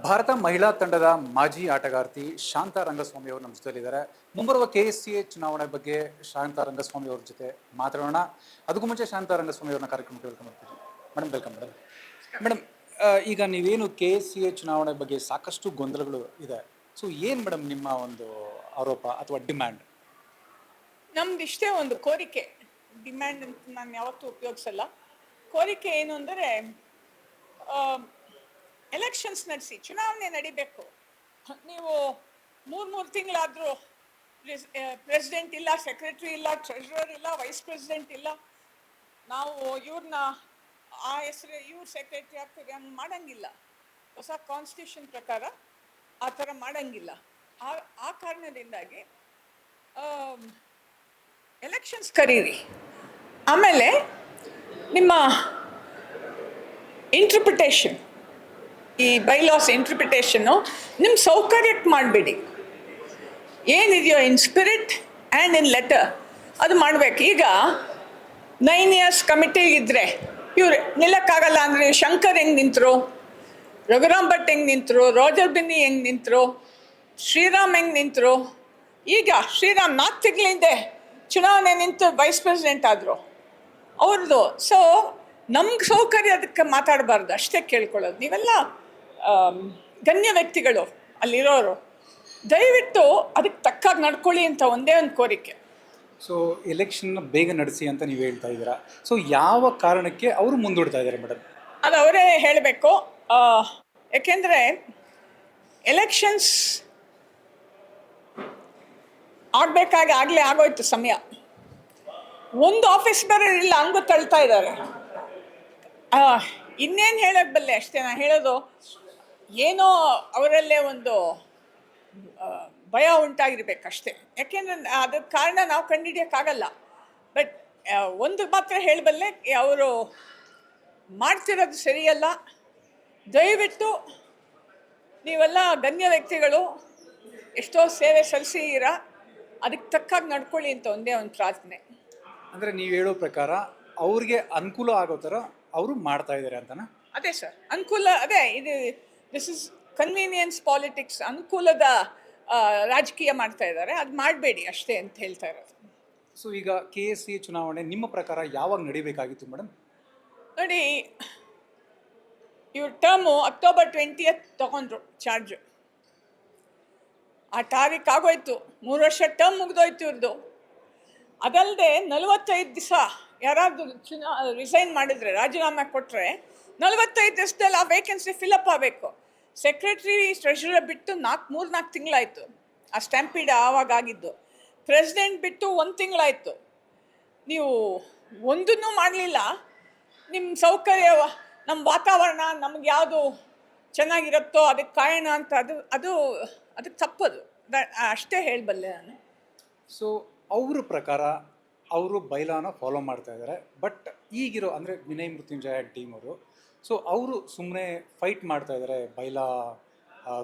ಭಾರತ ಮಹಿಳಾ ತಂಡದ ಮಾಜಿ ಆಟಗಾರ್ತಿ ಶಾಂತಾ ರಂಗಸ್ವಾಮಿ ಅವರು ನಮ್ಮ ಜೊತೆಲಿದ್ದಾರೆ. ಮುಂಬರುವ KSCA ಚುನಾವಣೆ ಬಗ್ಗೆ ಶಾಂತಾ ರಂಗಸ್ವಾಮಿ ಅವ್ರ ಜೊತೆ ಮಾತಾಡೋಣ. ಅದಕ್ಕೂ ಮುಂಚೆ ಶಾಂತಾ ರಂಗಸ್ವಾಮಿ ಅವ್ರನ್ನ ಕಾರ್ಯಕ್ರಮಕ್ಕೆ ವೆಲ್ಕಮ್ ಮಾಡ್ತೀನಿ. Madam welcome madam. ಮೇಡಮ್, ಈಗ ನೀವೇನು KSCA ಚುನಾವಣೆ ಬಗ್ಗೆ ಸಾಕಷ್ಟು ಗೊಂದಲಗಳು ಇದೆ. ಸೊ ಏನು ಮೇಡಮ್ ನಿಮ್ಮ ಒಂದು ಆರೋಪ ಅಥವಾ ಡಿಮ್ಯಾಂಡ್? ನಮ್ದು ಇಷ್ಟೇ ಒಂದು ಕೋರಿಕೆ. ಡಿಮ್ಯಾಂಡ್ ಅಂತ ನಾನು ಯಾವತ್ತೂ ಉಪಯೋಗಿಸಲ್ಲ. ಕೋರಿಕೆ ಏನು ಅಂದರೆ ಎಲೆಕ್ಷನ್ಸ್ ನಡೆಸಿ ಚುನಾವಣೆ ನಡಿಬೇಕು. ನೀವು ಮೂರು ತಿಂಗಳಾದರೂ ಪ್ರೆಸಿಡೆಂಟ್ ಇಲ್ಲ, ಸೆಕ್ರೆಟರಿ ಇಲ್ಲ, ಟ್ರೆಷರರ್ ಇಲ್ಲ, ವೈಸ್ ಪ್ರೆಸಿಡೆಂಟ್ ಇಲ್ಲ, ನಾವು ಇವ್ರನ್ನ ಆ ಹೆಸರು ಇವ್ರು ಸೆಕ್ರೆಟರಿ ಆಗ್ತೀವಿ ಹಂಗೆ ಮಾಡೋಂಗಿಲ್ಲ. ಹೊಸ ಕಾನ್ಸ್ಟಿಟ್ಯೂಷನ್ ಪ್ರಕಾರ ಆ ಥರ ಮಾಡೋಂಗಿಲ್ಲ. ಆ ಕಾರಣದಿಂದಾಗಿ ಎಲೆಕ್ಷನ್ಸ್ ಕರೀರಿ. ಆಮೇಲೆ ನಿಮ್ಮ ಇಂಟರ್ಪ್ರಿಟೇಷನ್, ಈ ಬೈಲಾಸ್ ಇಂಟರ್ಪ್ರಿಟೇಷನ್ನು ನಿಮ್ಮ ಸೌಕರ್ಯಕ್ಕೆ ಮಾಡಬೇಡಿ. ಏನಿದೆಯೋ ಇನ್ ಸ್ಪಿರಿಟ್ ಆ್ಯಂಡ್ ಇನ್ ಲೆಟರ್ ಅದು ಮಾಡಬೇಕು. ಈಗ 9 years ಕಮಿಟಿಗಿದ್ದರೆ ಇವ್ರು ನಿಲ್ಲಕ್ಕಾಗಲ್ಲ ಅಂದರೆ ಶಂಕರ್ ಹೆಂಗೆ ನಿಂತರು, ರಘುರಾಮ್ ಭಟ್ ಹೆಂಗೆ ನಿಂತರು, ರೋಜರ್ ಬಿನ್ನಿ ಹೆಂಗೆ ನಿಂತರು, ಶ್ರೀರಾಮ್ ಹೆಂಗೆ ನಿಂತರು. ಈಗ ಶ್ರೀರಾಮ್ 4 ತಿಂಗಳಿಂದ ಚುನಾವಣೆ ನಿಂತು ವೈಸ್ ಪ್ರೆಸಿಡೆಂಟ್ ಆದರು ಅವ್ರದ್ದು. ಸೊ ನಮ್ಗೆ ಸೌಕರ್ಯ ಅದಕ್ಕೆ ಮಾತಾಡಬಾರ್ದು ಅಷ್ಟೇ ಕೇಳ್ಕೊಳ್ಳೋದು. ನೀವೆಲ್ಲ ಗಣ್ಯ ವ್ಯಕ್ತಿಗಳು ಅಲ್ಲಿರೋರು, ದಯವಿಟ್ಟು ಅದಕ್ಕೆ ತಕ್ಕಾಗಿ ನಡ್ಕೊಳ್ಳಿ ಅಂತ ಒಂದೇ ಒಂದು ಕೋರಿಕೆ. ಸೊ ಎಲೆಕ್ಷನ್ನ ಬೇಗ ನಡೆಸಿ ಅಂತ ನೀವು ಹೇಳ್ತಾ ಇದ್ದೀರಾ. ಸೊ ಯಾವ ಕಾರಣಕ್ಕೆ ಅವರು ಮುಂದೂಡ್ತಾ ಇದ್ದಾರೆ ಮೇಡಮ್? ಅದು ಅವರೇ ಹೇಳಬೇಕು. ಯಾಕೆಂದರೆ ಎಲೆಕ್ಷನ್ಸ್ ಆಗಲೇ ಆಗೋಯ್ತು ಸಮಯ. ಒಂದು ಆಫೀಸ್ ಬೇರೆ ಇಲ್ಲ, ಹಂಗೂ ತಳ್ತಾ ಇದ್ದಾರೆ. ಇನ್ನೇನು ಹೇಳೋಕ್ಕೆ ಬಲ್ಲೆ ಅಷ್ಟೇ. ನಾನು ಹೇಳೋದು ಏನೋ ಅವರಲ್ಲೇ ಒಂದು ಭಯ ಉಂಟಾಗಿರ್ಬೇಕಷ್ಟೇ. ಯಾಕೆಂದರೆ ಅದಕ್ಕೆ ಕಾರಣ ನಾವು ಕಂಡುಹಿಡಿಯೋಕ್ಕಾಗಲ್ಲ. ಬಟ್ ಒಂದು ಮಾತ್ರ ಹೇಳಬಲ್ಲೆ, ಅವರು ಮಾಡ್ತಿರೋದು ಸರಿಯಲ್ಲ. ದಯವಿಟ್ಟು ನೀವೆಲ್ಲ ಗಣ್ಯ ವ್ಯಕ್ತಿಗಳು, ಎಷ್ಟೋ ಸೇವೆ ಸಲ್ಲಿಸಿದ್ದೀರಾ, ಅದಕ್ಕೆ ತಕ್ಕಾಗಿ ನಡ್ಕೊಳ್ಳಿ ಅಂತ ಒಂದೇ ಒಂದು ಪ್ರಾರ್ಥನೆ. ಅಂದರೆ ನೀವು ಹೇಳೋ ಪ್ರಕಾರ ಅವ್ರಿಗೆ ಅನುಕೂಲ ಆಗೋ ಥರ ಅವರು ಮಾಡ್ತಾ ಇದ್ದಾರೆ ಅಂತನಾ? ಅದೇ ಸರ್, ಅನುಕೂಲ. ಅದೇ ಇದು ದಿಸ್ ಇಸ್ ಕನ್ವೀನಿಯನ್ಸ್ ಪಾಲಿಟಿಕ್ಸ್. ಅನುಕೂಲದ ರಾಜಕೀಯ ಮಾಡ್ತಾ ಇದ್ದಾರೆ. ಅದು ಮಾಡಬೇಡಿ ಅಷ್ಟೇ ಅಂತ ಹೇಳ್ತಾ ಇರೋದು. ಸೊ ಈಗ KSCA ಚುನಾವಣೆ ನಿಮ್ಮ ಪ್ರಕಾರ ಯಾವಾಗ ನಡಿಬೇಕಾಗಿತ್ತು ಮೇಡಮ್? ನೋಡಿ, ಇವ್ರ ಟರ್ಮು October 20th ತಗೊಂಡ್ರು ಚಾರ್ಜು. ಆ ತಾರೀಕು ಆಗೋಯ್ತು, 3 ವರ್ಷ ಟರ್ಮ್ ಮುಗಿದೋಯ್ತು ಇವ್ರದ್ದು. ಅದಲ್ಲದೆ 45 ದಿವಸ ಯಾರಾದರೂ ರಿಸೈನ್ ಮಾಡಿದರೆ, ರಾಜೀನಾಮೆ ಕೊಟ್ಟರೆ 45 ದಿವಸದಲ್ಲಿ ಆ ವೇಕೆನ್ಸಿ ಫಿಲಪ್ ಆಗಬೇಕು. ಸೆಕ್ರೆಟ್ರಿ ಟ್ರೆಷರರ್ ಬಿಟ್ಟು 3-4 ತಿಂಗಳಾಯಿತು. ಆ ಸ್ಟ್ಯಾಂಪೀಡ್ ಆವಾಗ ಆಗಿದ್ದು. ಪ್ರೆಸಿಡೆಂಟ್ ಬಿಟ್ಟು 1 ತಿಂಗಳಾಯಿತು. ನೀವು ಒಂದನ್ನೂ ಮಾಡಲಿಲ್ಲ. ನಿಮ್ಮ ಸೌಕರ್ಯ, ನಮ್ಮ ವಾತಾವರಣ ನಮ್ಗೆ ಯಾವುದು ಚೆನ್ನಾಗಿರುತ್ತೋ ಅದಕ್ಕೆ ಕಾಯೋಣ ಅಂತ ಅದಕ್ಕೆ ತಪ್ಪದು. ಅಷ್ಟೇ ಹೇಳಬಲ್ಲೆ ನಾನು. ಸೊ ಅವ್ರ ಪ್ರಕಾರ ಅವರು ಬೈಲಾನ ಫಾಲೋ ಮಾಡ್ತಾ ಇದ್ದಾರೆ. ಬಟ್ ಈಗಿರೋ ಅಂದರೆ ವಿನಯ್ ಮೃತ್ಯುಂಜಯ ಟೀಮ್ ಅವರು, ಸೊ ಅವರು ಸುಮ್ಮನೆ ಫೈಟ್ ಮಾಡ್ತಾ ಇದ್ದಾರೆ, ಬೈಲಾ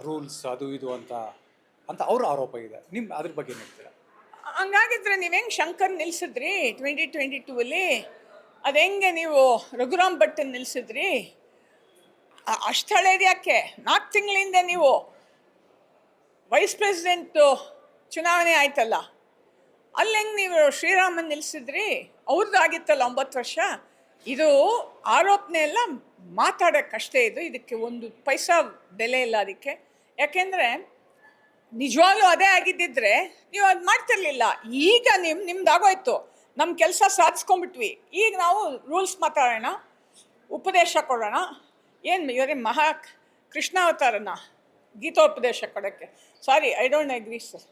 ರೂಲ್ಸ್ ಅದು ಇದು ಅಂತ ಅವ್ರ ಆರೋಪ ಇದೆ. ಅದ್ರ ಬಗ್ಗೆ ಏನು ಹೇಳ್ತೀರಾ? ಹಂಗಾಗಿದ್ರೆ ನೀವು ಹೆಂಗೆ ಶಂಕರ್ ನಿಲ್ಲಿಸಿದ್ರಿ 2022 ಅದು ಹೆಂಗೆ ನೀವು ರಘುರಾಮ್ ಭಟ್ಟನ್ನು ನಿಲ್ಲಿಸಿದ್ರಿ? ಅಷ್ಟು ಹಳೇದು ಯಾಕೆ? 4 ತಿಂಗಳಿಂದ ನೀವು ವೈಸ್ ಪ್ರೆಸಿಡೆಂಟು ಚುನಾವಣೆ ಆಯ್ತಲ್ಲ, ಅಲ್ಲಿ ಹೆಂಗೆ ನೀವು ಶ್ರೀರಾಮನ್ ನಿಲ್ಲಿಸಿದ್ರಿ? ಅವ್ರದ್ದು ಆಗಿತ್ತಲ್ಲ 9 ವರ್ಷ. ಇದು ಆರೋಪನೆ ಎಲ್ಲ ಮಾತಾಡೋಕ್ಕಷ್ಟೇ. ಇದಕ್ಕೆ ಒಂದು ಪೈಸಾ ಬೆಲೆ ಇಲ್ಲ ಅದಕ್ಕೆ. ಯಾಕೆಂದರೆ ನಿಜವಾಗ್ಲೂ ಅದೇ ಆಗಿದ್ದಿದ್ರೆ ನೀವು ಅದು ಮಾಡ್ತಿರ್ಲಿಲ್ಲ. ಈಗ ನಿಮ್ದಾಗೋಯ್ತು, ನಮ್ಮ ಕೆಲಸ ಸಾಧಿಸ್ಕೊಂಡ್ಬಿಟ್ವಿ. ಈಗ ನಾವು ರೂಲ್ಸ್ ಮಾತಾಡೋಣ, ಉಪದೇಶ ಕೊಡೋಣ. ಏನು ಇವರೇ ಮಹಾ ಕೃಷ್ಣಾವತಾರನ ಗೀತೋಪದೇಶ ಕೊಡೋಕ್ಕೆ? Sorry, I don't agree sir.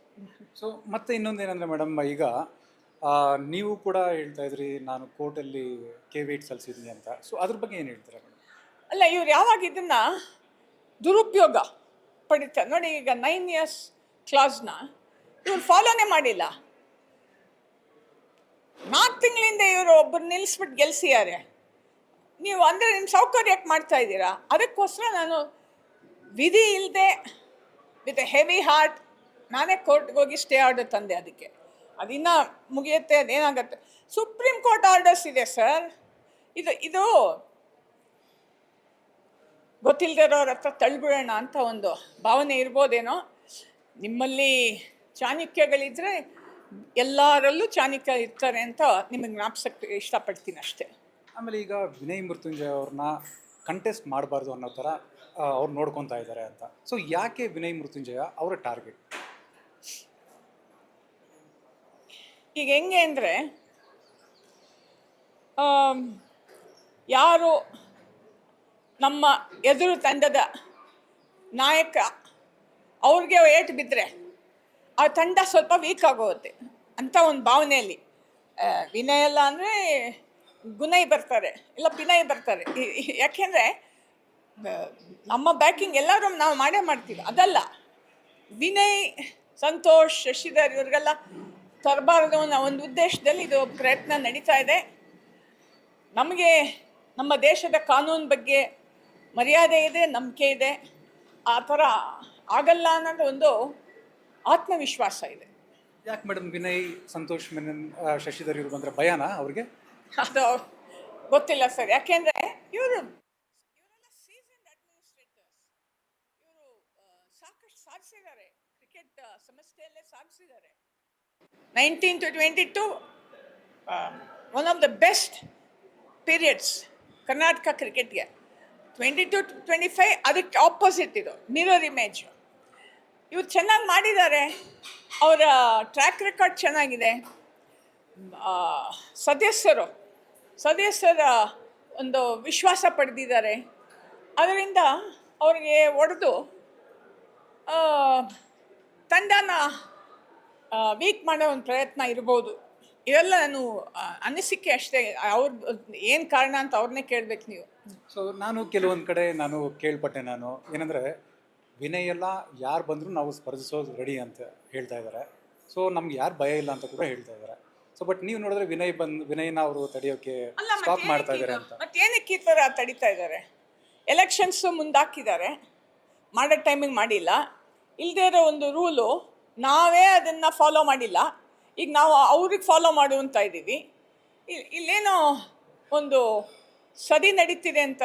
So ಮತ್ತೆ ಇನ್ನೊಂದೇನೆಂದರೆ ಮೇಡಮ್, ಈಗ ನೀವು ಕೂಡ ಹೇಳ್ತಾ ಇದ್ರಿ ನಾನು ಕೋರ್ಟಲ್ಲಿ ಕೇವಿಟ್ ಸಲ್ಲಿಸಿದ್ದೀನಿ ಅಂತ. ಸೊ ಅದ್ರ ಬಗ್ಗೆ ಏನು ಹೇಳ್ತೀರಾ ಮೇಡಮ್? ಅಲ್ಲ, ಇವ್ರು ಯಾವಾಗ ಇದನ್ನು ದುರುಪಯೋಗ ಪಡಿತಾರೆ ನೋಡಿ. ಈಗ 9 years ಕ್ಲಾಸ್ನ ಇವ್ರು ಫಾಲೋನೇ ಮಾಡಿಲ್ಲ. 4 ತಿಂಗಳಿಂದ ಇವರು ಒಬ್ಬರು ನಿಲ್ಲಿಸ್ಬಿಟ್ಟು ಗೆಲ್ಸಿದ್ದಾರೆ. ನೀವು ಅಂದರೆ ನಿಮ್ಮ ಸೌಕರ್ಯಕ್ಕೆ ಮಾಡ್ತಾ ಇದ್ದೀರಾ. ಅದಕ್ಕೋಸ್ಕರ ನಾನು ವಿಧಿ ಇಲ್ಲದೆ ವಿತ್ ಎ ಹೆವಿ ಹಾರ್ಟ್ ನಾನೇ ಕೋರ್ಟ್ಗೆ ಹೋಗಿ ಸ್ಟೇ ಆರ್ಡರ್ ತಂದೆ. ಅದಕ್ಕೆ ಅದಿನ್ನೂ ಮುಗಿಯುತ್ತೆ, ಅದೇನಾಗತ್ತೆ. ಸುಪ್ರೀಂ ಕೋರ್ಟ್ ಆರ್ಡರ್ಸ್ ಇದೆ ಸರ್. ಇದು ಗೊತ್ತಿಲ್ಲದೆ ಇರೋರ ಹತ್ರ ತಳ್ಬಿಡೋಣ ಅಂತ ಒಂದು ಭಾವನೆ ಇರ್ಬೋದೇನೋ. ನಿಮ್ಮಲ್ಲಿ ಚಾಣಕ್ಯಗಳಿದ್ರೆ ಎಲ್ಲರಲ್ಲೂ ಚಾಣಕ್ಯ ಇರ್ತಾರೆ ಅಂತ ನಿಮಗೆ ಜ್ಞಾಪಿಸಕ್ಕೆ ಇಷ್ಟಪಡ್ತೀನಿ ಅಷ್ಟೇ. ಆಮೇಲೆ ಈಗ ವಿನಯ್ ಮೃತ್ಯುಂಜಯ ಅವ್ರನ್ನ ಕಂಟೆಸ್ಟ್ ಮಾಡಬಾರ್ದು ಅನ್ನೋ ಥರ ಅವ್ರು ನೋಡ್ಕೊತಾ ಇದ್ದಾರೆ ಅಂತ. ಸೊ ಯಾಕೆ ವಿನಯ್ ಮೃತ್ಯುಂಜಯ ಅವರ ಟಾರ್ಗೆಟ್? ಈಗ ಹೆಂಗೆ ಅಂದರೆ, ಯಾರು ನಮ್ಮ ಎದುರು ತಂಡದ ನಾಯಕ ಅವ್ರಿಗೆ ಏಟು ಬಿದ್ದರೆ ಆ ತಂಡ ಸ್ವಲ್ಪ ವೀಕ್ ಆಗೋಗುತ್ತೆ ಅಂತ ಒಂದು ಭಾವನೆಯಲ್ಲಿ ವಿನಯ್ ಅಲ್ಲ ಅಂದರೆ ಗುನಯ್ ಬರ್ತಾರೆ, ಇಲ್ಲ ಪಿನಯ್ ಬರ್ತಾರೆ. ಯಾಕೆಂದರೆ ನಮ್ಮ ಬ್ಯಾಕಿಂಗ್ ಎಲ್ಲರೂ ನಾವು ಮಾಡೇ ಮಾಡ್ತೀವಿ, ಅದಲ್ಲ. ವಿನಯ್, ಸಂತೋಷ್, ಶಶಿಧರ್ ಇವ್ರಿಗೆಲ್ಲ ತರಬಾರ್ದು ಅನ್ನೋ ಒಂದು ಉದ್ದೇಶದಲ್ಲಿ ಇದು ಪ್ರಯತ್ನ ನಡೀತಾ ಇದೆ. ನಮಗೆ ನಮ್ಮ ದೇಶದ ಕಾನೂನು ಬಗ್ಗೆ ಮರ್ಯಾದೆ ಇದೆ, ನಂಬಿಕೆ ಇದೆ. ಆ ಥರ ಆಗಲ್ಲ ಅನ್ನೋದು ಒಂದು ಆತ್ಮವಿಶ್ವಾಸ ಇದೆ. ಯಾಕೆ ಮೇಡಮ್ ವಿನಯ್, ಸಂತೋಷ್ ಮೆನನ್, ಶಶಿಧರ್ ಇವ್ರು ಬಂದರೆ ಭಯನಾ ಅವ್ರಿಗೆ? ಅದು ಗೊತ್ತಿಲ್ಲ ಸರ್. ಯಾಕೆಂದರೆ ಇವರೆಲ್ಲ ಸೀಸನ್ಡ್ ಅಡ್ಮಿನಿಸ್ಟ್ರೇಟರ್ಸ್. ಇವರು ಸಾಕಷ್ಟು ಸಾಧಿಸಿದ್ದಾರೆ, ಕ್ರಿಕೆಟ್ ಸಂಸ್ಥೆಯಲ್ಲೇ ಸಾಧಿಸಿದ್ದಾರೆ. 19 to 22 one of the best periods Karnataka ಕ್ರಿಕೆಟ್ಗೆ. 22 to 25 ಅದಕ್ಕೆ ಆಪೋಸಿಟ್, ಇದು ಮಿರರ್ ಇಮೇಜ್. ಇವ್ರು ಚೆನ್ನಾಗಿ ಮಾಡಿದ್ದಾರೆ, ಅವರ ಟ್ರ್ಯಾಕ್ ರೆಕಾರ್ಡ್ ಚೆನ್ನಾಗಿದೆ. ಸದಸ್ಯರ ಒಂದು ವಿಶ್ವಾಸ ಪಡೆದಿದ್ದಾರೆ. ಅದರಿಂದ ಅವ್ರಿಗೆ ಒಡೆದು ತಂಡನ ವೀಕ್ ಮಾಡೋ ಒಂದು ಪ್ರಯತ್ನ ಇರ್ಬೋದು. ಇವೆಲ್ಲ ನಾನು ಅನಿಸಿಕೆ ಅಷ್ಟೇ. ಅವ್ರ ಏನು ಕಾರಣ ಅಂತ ಅವ್ರನ್ನೇ ಕೇಳಬೇಕು ನೀವು. ಸೊ ನಾನು ಕೆಲವೊಂದು ಕಡೆ ಕೇಳ್ಪಟ್ಟೆ ಏನಂದರೆ ವಿನಯ್ ಎಲ್ಲ ಯಾರು ಬಂದರೂ ನಾವು ಸ್ಪರ್ಧಿಸೋದು ರೆಡಿ ಅಂತ ಹೇಳ್ತಾ ಇದ್ದಾರೆ. ಸೊ ನಮ್ಗೆ ಯಾರು ಭಯ ಇಲ್ಲ ಅಂತ ಕೂಡ ಹೇಳ್ತಾ ಇದ್ದಾರೆ. ಸೊ ಬಟ್ ನೀವು ನೋಡಿದ್ರೆ ವಿನಯ್ನ ಅವರು ತಡೆಯೋಕ್ಕೆ ಸ್ಟಾಪ್ ಮಾಡ್ತಾ ಇದ್ದಾರೆ ಅಂತ. ಮತ್ತೇನಕ್ಕೆ ಈ ಥರ ತಡೀತಾ ಇದ್ದಾರೆ? ಎಲೆಕ್ಷನ್ಸು ಮುಂದಾಕಿದ್ದಾರೆ, ಮಾಡೋ ಟೈಮಿಗೆ ಮಾಡಿಲ್ಲ. ಇಲ್ಲದೇ ಇರೋ ಒಂದು ರೂಲು ನಾವೇ ಅದನ್ನು ಫಾಲೋ ಮಾಡಿಲ್ಲ, ಈಗ ನಾವು ಅವ್ರಿಗೆ ಫಾಲೋ ಮಾಡುವಂತ ಇದ್ದೀವಿ. ಇಲ್ಲೇನೋ ಒಂದು ಸದಿ ನಡೀತಿದೆ ಅಂತ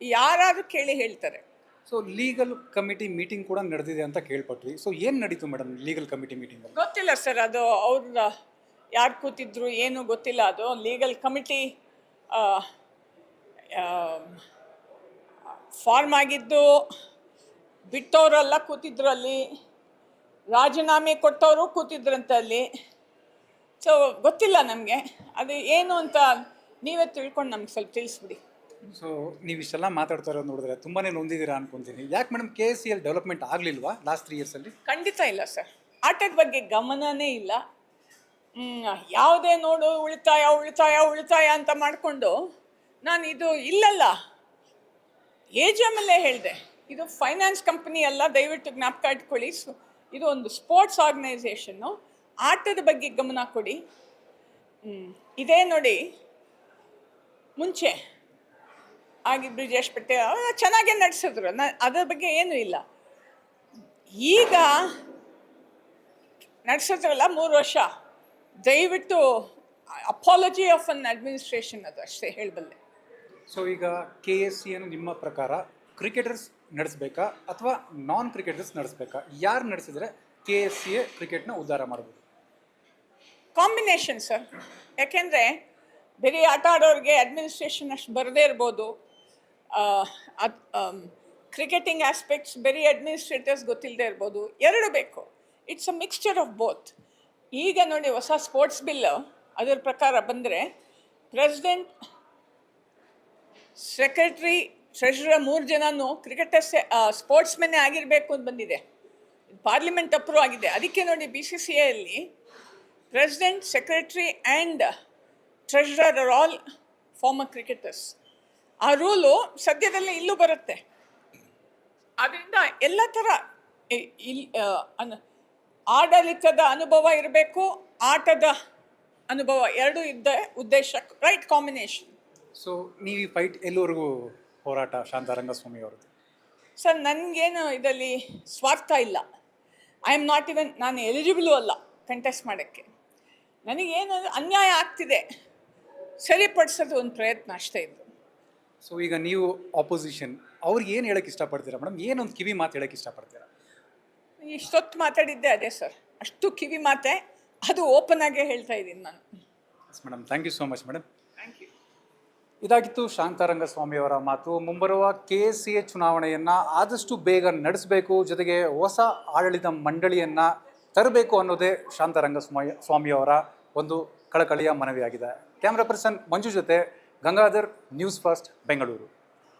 ಯಾರಾದರೂ ಕೇಳಿ ಹೇಳ್ತಾರೆ. ಸೊ ಲೀಗಲ್ ಕಮಿಟಿ ಮೀಟಿಂಗ್ ಕೂಡ ನಡೆದಿದೆ ಅಂತ ಕೇಳ್ಪಟ್ವಿ. ಸೊ ಏನು ನಡೀತು ಮೇಡಮ್ ಲೀಗಲ್ ಕಮಿಟಿ ಮೀಟಿಂಗ್? ಗೊತ್ತಿಲ್ಲ ಸರ್, ಅದು ಅವ್ರ ಯಾರು ಕೂತಿದ್ರು ಏನು ಗೊತ್ತಿಲ್ಲ. ಅದು ಲೀಗಲ್ ಕಮಿಟಿ ಫಾರ್ಮ್ ಆಗಿದ್ದು ಬಿಟ್ಟವರೆಲ್ಲ ಕೂತಿದ್ರು ಅಲ್ಲಿ, ರಾಜೀನಾಮೆ ಕೊಟ್ಟವರು ಕೂತಿದ್ರಂತ ಅಲ್ಲಿ. ಸೊ ಗೊತ್ತಿಲ್ಲ ನಮಗೆ ಅದು ಏನು ಅಂತ. ನೀವೇ ತಿಳ್ಕೊಂಡು ನಮ್ಗೆ ಸ್ವಲ್ಪ ತಿಳಿಸ್ಬಿಡಿ. ಸೊ ನೀವು ಇಷ್ಟೆಲ್ಲ ಮಾತಾಡ್ತಾ ಇರೋದು ನೋಡಿದ್ರೆ ತುಂಬಾ ನೊಂದಿದ್ದೀರಾ ಅನ್ಕೊತೀನಿ. ಯಾಕೆ ಮೇಡಮ್ KSCL ಡೆವಲಪ್ಮೆಂಟ್ ಆಗಲಿಲ್ವಾ ಲಾಸ್ಟ್ 3 ಇಯರ್ಸಲ್ಲಿ? ಖಂಡಿತ ಇಲ್ಲ ಸರ್, ಆಟದ ಬಗ್ಗೆ ಗಮನನೇ ಇಲ್ಲ. ಯಾವುದೇ ನೋಡು ಉಳಿತಾಯ ಉಳಿತಾಯ ಉಳಿತಾಯ ಅಂತ ಮಾಡಿಕೊಂಡು ನಾನು ಇದು ಇಲ್ಲಲ್ಲ AGM-ಅಲ್ಲೇ ಹೇಳಿದೆ, ಇದು ಫೈನಾನ್ಸ್ ಕಂಪ್ನಿ ಅಲ್ಲ, ದಯವಿಟ್ಟು ಜ್ಞಾಪಕ ಇಟ್ಕೊಳ್ಳಿ. ಇದು ಒಂದು ಸ್ಪೋರ್ಟ್ಸ್ ಆರ್ಗನೈಸೇಷನ್ನು, ಆಟದ ಬಗ್ಗೆ ಗಮನ ಕೊಡಿ. ಇದೇ ನೋಡಿ, ಮುಂಚೆ ಆಗಿ ಬ್ರಿಜೇಶ್ ಪಟೇಲ್ ಚೆನ್ನಾಗೇ ನಡೆಸಿದ್ರು, ಅದರ ಬಗ್ಗೆ ಏನೂ ಇಲ್ಲ. ಈಗ ನಡೆಸಿದ್ರಲ್ಲ 3 ವರ್ಷ, ದಯವಿಟ್ಟು ಅಪಾಲಜಿ ಆಫ್ ಅನ್ ಅಡ್ಮಿನಿಸ್ಟ್ರೇಷನ್, ಅದು ಅಷ್ಟೇ ಹೇಳಬಲ್ಲೆ. ಸೊ ಈಗ KSCN ನಿಮ್ಮ ಪ್ರಕಾರ ಕ್ರಿಕೆಟರ್ಸ್ ನಡೆಸಬೇಕಾ ಅಥವಾ ನಾನ್ ಕ್ರಿಕೆಟರ್ಸ್ ನಡೆಸಬೇಕಾ? ಯಾರು ನಡೆಸಿದ್ರೆ KSCA ಕ್ರಿಕೆಟ್ನ ಉದ್ಧಾರ ಮಾಡ್ಬೋದು? Combination sir. ಯಾಕೆಂದರೆ ಬರೀ ಆಟ ಆಡೋರಿಗೆ ಅಡ್ಮಿನಿಸ್ಟ್ರೇಷನ್ ಅಷ್ಟು ಬರದೇ ಇರ್ಬೋದು. ಕ್ರಿಕೆಟಿಂಗ್ ಆಸ್ಪೆಕ್ಟ್ಸ್ ಬರೀ ಅಡ್ಮಿನಿಸ್ಟ್ರೇಟರ್ಸ್ ಗೊತ್ತಿಲ್ಲದೆ ಇರ್ಬೋದು. ಎರಡು ಬೇಕು. It's a mixture of both. ಈಗ ನೋಡಿ, ಹೊಸ ಸ್ಪೋರ್ಟ್ಸ್ ಬಿಲ್ ಅದರ ಪ್ರಕಾರ ಬಂದರೆ ಪ್ರೆಸಿಡೆಂಟ್, ಸೆಕ್ರೆಟ್ರಿ, ಟ್ರೆಷರರ್ 3 ಜನನೂ ಕ್ರಿಕೆಟರ್ಸ್ ಸ್ಪೋರ್ಟ್ಸ್ಮೆನ್ನೇ ಆಗಿರಬೇಕು ಅಂತ ಬಂದಿದೆ. ಪಾರ್ಲಿಮೆಂಟ್ ಅಪ್ರೂವ್ ಆಗಿದೆ. ಅದಕ್ಕೆ ನೋಡಿ BCCIಯಲ್ಲಿ president, secretary and treasurer are all former cricketers. ಆ ರೂಲು ಸದ್ಯದಲ್ಲೇ ಇಲ್ಲೂ ಬರುತ್ತೆ. ಆದ್ದರಿಂದ ಎಲ್ಲ ಥರ ಆಡಳಿತದ ಅನುಭವ ಇರಬೇಕು, ಆಟದ ಅನುಭವ ಎರಡೂ ಇದ್ದ ಉದ್ದೇಶ, ರೈಟ್ ಕಾಂಬಿನೇಷನ್. ಸೊ ನೀವು ಈ ಫೈಟ್ ಎಲ್ಲಿವರೆಗೂ ಹೋರಾಟ ಶಾಂತಾರಂಗಸ್ವಾಮಿ ಅವ್ರದ್ದು? ಸರ್, ನನಗೇನು ಇದರಲ್ಲಿ ಸ್ವಾರ್ಥ ಇಲ್ಲ. ಐ ಆಮ್ ನಾಟ್ ಇವನ್, ನಾನು ಎಲಿಜಿಬಲು ಅಲ್ಲ ಕಂಟೆಸ್ಟ್ ಮಾಡೋಕ್ಕೆ. ನನಗೇನು ಅನ್ಯಾಯ ಆಗ್ತಿದೆ ಸರಿಪಡಿಸೋದು ಒಂದು ಪ್ರಯತ್ನ ಅಷ್ಟೇ ಇದ್ದು. ಸೊ ಈಗ ನೀವು ಆಪೋಸಿಷನ್ ಅವ್ರಿಗೆ ಏನು ಹೇಳಕ್ಕೆ ಇಷ್ಟಪಡ್ತೀರಾ ಮೇಡಮ್? ಏನೊಂದು ಕಿವಿ ಮಾತು ಹೇಳಕ್ಕೆ ಇಷ್ಟಪಡ್ತೀರಾ? ಇಷ್ಟೊತ್ತು ಮಾತಾಡಿದ್ದೆ ಅದೇ ಸರ್, ಅಷ್ಟು ಕಿವಿ ಮಾತೆ, ಅದು ಓಪನ್ ಆಗೇ ಹೇಳ್ತಾ ಇದ್ದೀನಿ ನಾನು. Yes madam, thank you so much madam. Thank you. ಇದಾಗಿತ್ತು ಶಾಂತಾರಂಗಸ್ವಾಮಿಯವರ ಮಾತು. ಮುಂಬರುವ KSCA ಚುನಾವಣೆಯನ್ನು ಆದಷ್ಟು ಬೇಗ ನಡೆಸಬೇಕು, ಜೊತೆಗೆ ಹೊಸ ಆಡಳಿತ ಮಂಡಳಿಯನ್ನು ತರಬೇಕು ಅನ್ನೋದೇ ಸ್ವಾಮಿಯವರ ಒಂದು ಕಳಕಳಿಯ ಮನವಿಯಾಗಿದೆ. ಕ್ಯಾಮ್ರಾ ಪರ್ಸನ್ ಮಂಜು ಜೊತೆ ಗಂಗಾಧರ್, ನ್ಯೂಸ್ ಫಸ್ಟ್, ಬೆಂಗಳೂರು.